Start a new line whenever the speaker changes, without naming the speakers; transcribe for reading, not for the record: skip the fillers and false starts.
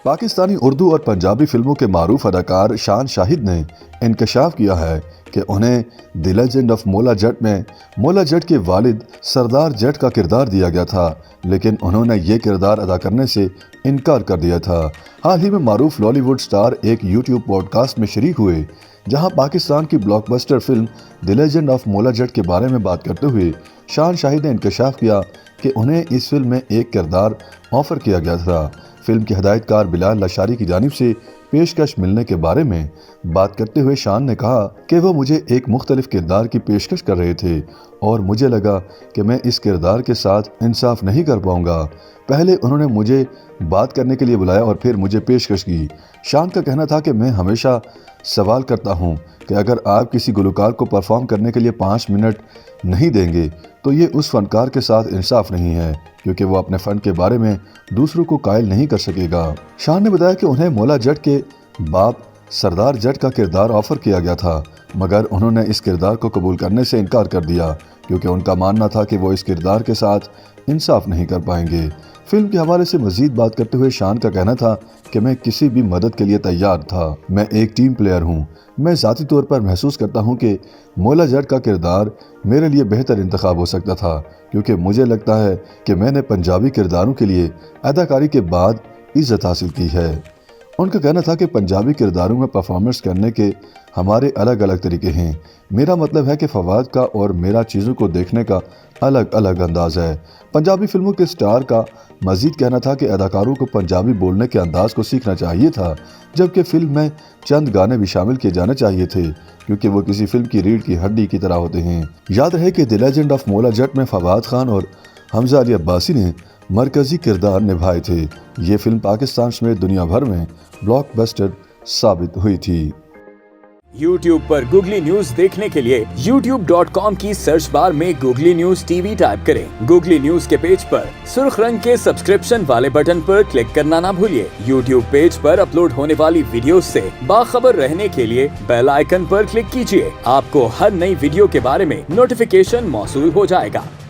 पाकिस्तानी उर्दू और पंजाबी फिल्मों के मारूफ अदाकार शान शाहिद ने इंकशाफ किया है कि उन्हें the legend of Maula Jatt में मौला जट के वालिद सरदार जट का किरदार दिया गया था, लेकिन उन्होंने ये किरदार अदा करने से इनकार कर दिया था। हाल ही में मारूफ लॉलीवुड स्टार एक यूट्यूब पॉडकास्ट में शरीक हुए, जहां पाकिस्तान की blockbuster film the legend of Maula Jatt के बारे में बात करते हुए शान शाहिद ने इंकशाफ किया कि उन्हें इस फिल्म में एक किरदार ऑफर किया गया था। फिल्म के हिदायतकार बिलाल लशारी की जानिब से पेशकश मिलने के बारे में बात करते हुए शान ने कहा कि वो मुझे एक मुख्तलिफ किरदार की पेशकश कर रहे थे और मुझे लगा कि मैं इस किरदार के साथ इंसाफ नहीं कर पाऊंगा। पहले उन्होंने मुझे बात करने के लिए बुलाया और फिर मुझे पेशकश की। शान का कहना था कि मैं हमेशा सवाल करता हूं कि अगर आप किसी गुलकार को परफॉर्म करने के लिए 5 मिनट नहीं देंगे तो ये उस फनकार के साथ इंसाफ नहीं है, क्योंकि वो अपने फ़न के बारे में दूसरों को कायल नहीं कर सकेगा। शान ने बताया कि उन्हें मौला जट के बाप सरदार जट का किरदार ऑफर किया गया था, मगर उन्होंने इस किरदार को कबूल करने से इनकार कर दिया, क्योंकि उनका मानना था कि वो इस किरदार के साथ इंसाफ नहीं कर पाएंगे। फिल्म के हवाले से मजीद बात करते हुए शान का कहना था कि मैं किसी भी मदद के लिए तैयार था। मैं एक टीम प्लेयर हूँ। मैं ज़ाती तौर पर महसूस करता हूँ कि मौला जट का किरदार मेरे लिए बेहतर इंतखाब हो सकता था, क्योंकि मुझे लगता है कि मैंने पंजाबी किरदारों के लिए अदाकारी के बाद इज्जत हासिल की है। उनका कहना था कि पंजाबी किरदारों में परफॉर्मेंस करने के हमारे अलग अलग तरीके हैं। मेरा मतलब है कि फवाद का और मेरा चीज़ों को देखने का अलग अलग अंदाज है। पंजाबी फिल्मों के स्टार का मजीद कहना था कि अदाकारों को पंजाबी बोलने के अंदाज को सीखना चाहिए था, जबकि फिल्म में चंद गाने भी शामिल किए जाने चाहिए थे, क्योंकि वो किसी फिल्म की रीढ़ की हड्डी की तरह होते हैं। याद रहे कि the legend of Maula Jatt में फवाद खान और हमजा अली अब्बासी ने मरकजी किरदार निभाए थे। ये फिल्म पाकिस्तान समेत दुनिया भर में ब्लॉकबस्टर साबित हुई थी।
YouTube पर गूगली न्यूज देखने के लिए youtube.com की सर्च बार में गूगली न्यूज टीवी टाइप करें। गूगली न्यूज के पेज पर सुर्ख रंग के सब्सक्रिप्शन वाले बटन पर क्लिक करना ना भूलिए। YouTube पेज पर अपलोड होने वाली वीडियोस से बाखबर रहने के लिए बेल आइकन पर क्लिक कीजिए। आपको हर नई वीडियो के बारे में नोटिफिकेशन मौसूल हो जाएगा।